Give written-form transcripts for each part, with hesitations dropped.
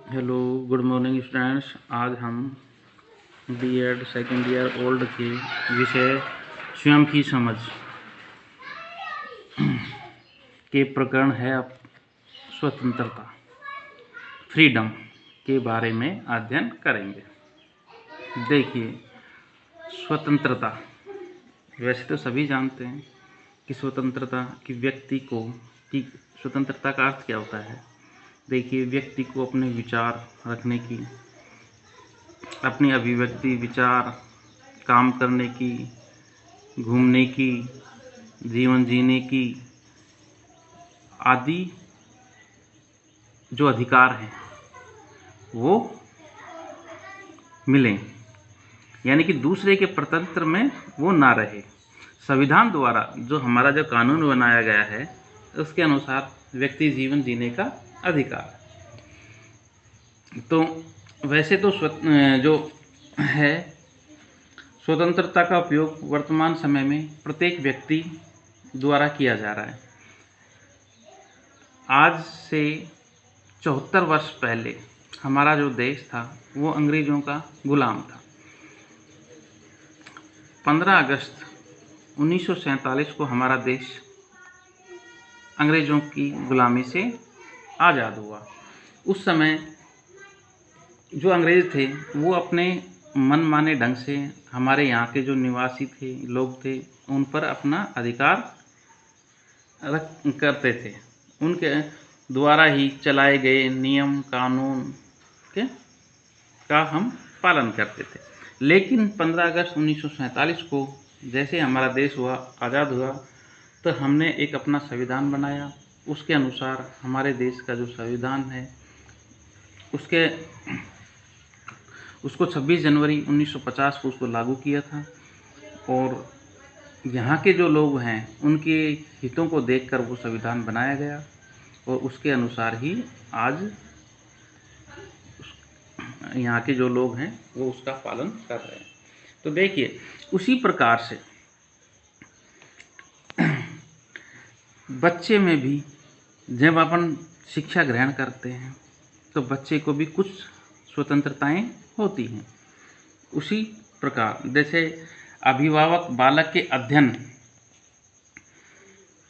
Hello, good morning students. आज हम BEd second year old के विषय स्वयं की समझ के प्रकरण है अब स्वतंत्रता, फ्रीडम के बारे में अध्ययन करेंगे। देखिए, स्वतंत्रता वैसे तो सभी जानते हैं कि स्वतंत्रता की व्यक्ति को कि स्वतंत्रता का अर्थ क्या होता है। देखिए, व्यक्ति को अपने विचार रखने की, अपनी अभिव्यक्ति, विचार, काम करने की, घूमने की, जीवन जीने की आदि जो अधिकार हैं वो मिलें, यानी कि दूसरे के परतंत्र में वो ना रहे। संविधान द्वारा जो हमारा जो कानून बनाया गया है उसके अनुसार व्यक्ति जीवन जीने का अधिकार। तो वैसे तो जो है स्वतंत्रता का उपयोग वर्तमान समय में प्रत्येक व्यक्ति द्वारा किया जा रहा है। आज से 74 वर्ष पहले हमारा जो देश था वो अंग्रेज़ों का गुलाम था। 15 अगस्त 1947 को हमारा देश अंग्रेज़ों की गुलामी से आज़ाद हुआ। उस समय जो अंग्रेज़ थे वो अपने मनमाने ढंग से हमारे यहाँ के जो निवासी थे, लोग थे, उन पर अपना अधिकार करते थे। उनके द्वारा ही चलाए गए नियम कानून के का हम पालन करते थे। लेकिन 15 अगस्त 1947 को जैसे हमारा देश आज़ाद हुआ तो हमने एक अपना संविधान बनाया। उसके अनुसार हमारे देश का जो संविधान है उसको 26 जनवरी 1950 को उसको लागू किया था और यहाँ के जो लोग हैं उनके हितों को देखकर वो संविधान बनाया गया और उसके अनुसार ही आज यहाँ के जो लोग हैं वो उसका पालन कर रहे हैं। तो देखिए, उसी प्रकार से बच्चे में भी जब अपन शिक्षा ग्रहण करते हैं तो बच्चे को भी कुछ स्वतंत्रताएं होती हैं। उसी प्रकार जैसे अभिभावक बालक के अध्ययन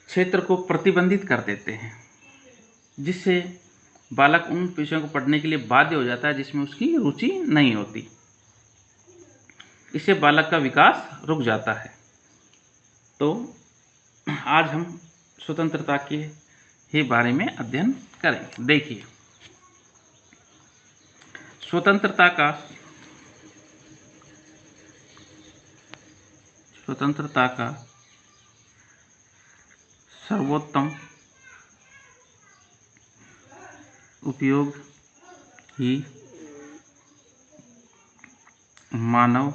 क्षेत्र को प्रतिबंधित कर देते हैं, जिससे बालक उन विषयों को पढ़ने के लिए बाध्य हो जाता है जिसमें उसकी रुचि नहीं होती। इससे बालक का विकास रुक जाता है। तो आज हम स्वतंत्रता के ही बारे में अध्ययन करेंगे। देखिए, स्वतंत्रता का सर्वोत्तम उपयोग ही मानव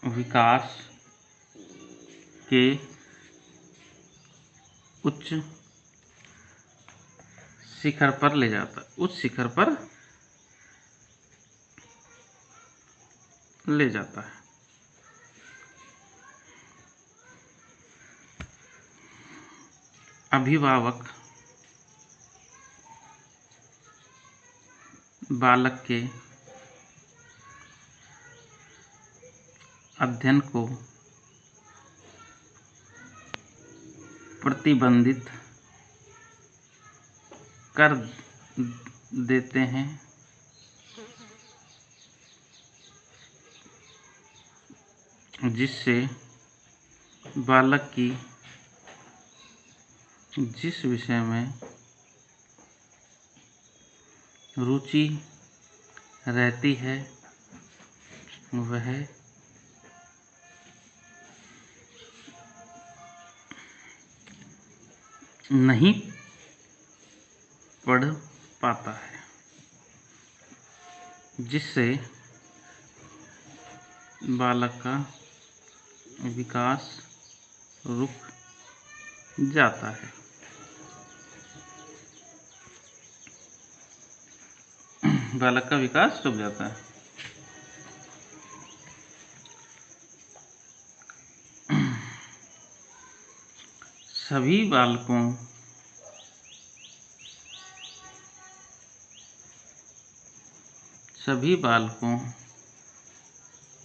विकास के उच्च शिखर पर ले जाता है, उच्च शिखर पर ले जाता है। अभिभावक बालक के अध्ययन को प्रतिबंधित कर देते हैं, जिससे बालक की जिस विषय में रुचि रहती है वह नहीं पढ़ पाता है, जिससे बालक का विकास रुक जाता है। बालक का विकास रुक जाता है। सभी बालकों सभी बालकों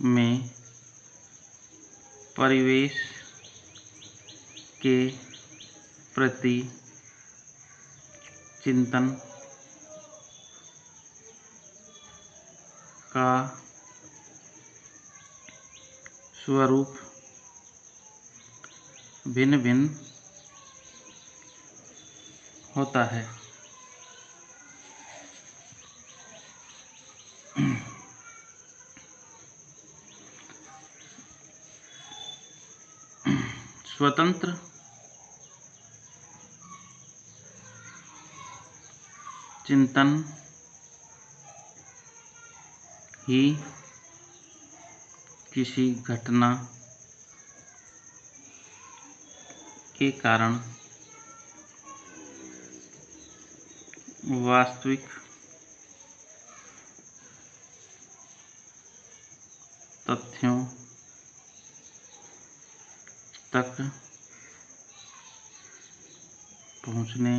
में परिवेश के प्रति चिंतन का स्वरूप भिन्न भिन्न होता है। स्वतंत्र चिंतन ही किसी घटना के कारण वास्तविक तथ्यों तक पहुंचने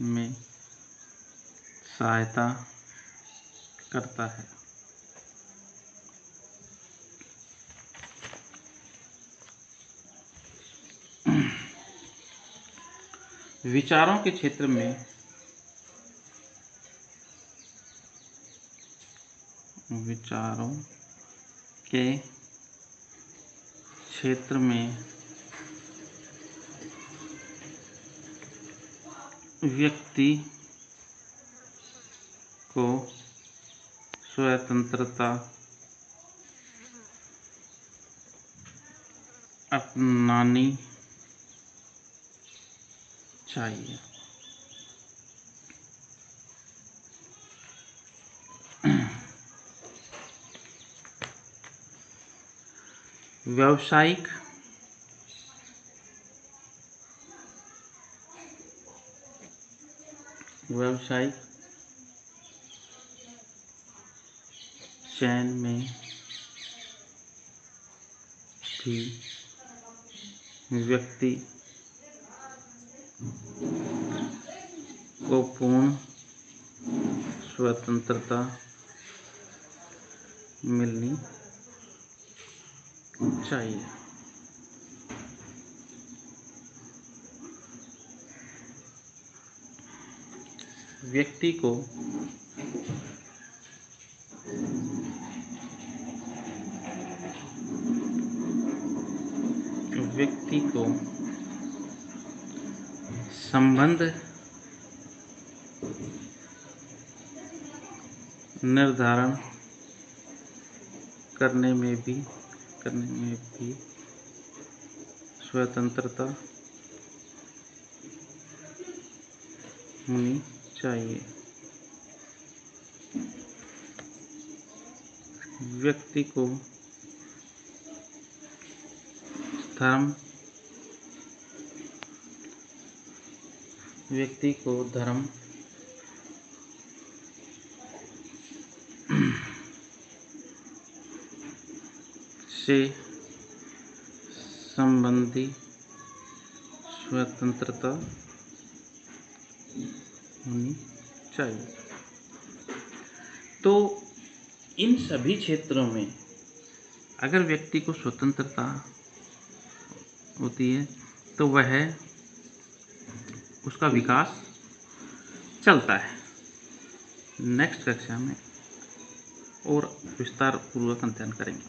में सहायता करता है। विचारों के क्षेत्र में व्यक्ति को स्वतंत्रता अपनानी चाहिए। व्यावसायिक चयन में भी व्यक्ति को पूर्ण स्वतंत्रता मिलनी चाहिए। व्यक्ति को संबंध निर्धारण करने में भी स्वतंत्रता होनी चाहिए। व्यक्ति को धर्म से संबंधी स्वतंत्रता होनी चाहिए। तो इन सभी क्षेत्रों में अगर व्यक्ति को स्वतंत्रता होती है तो वह उसका विकास चलता है। नेक्स्ट कक्षा में और विस्तार पूर्वक अध्ययन करेंगे।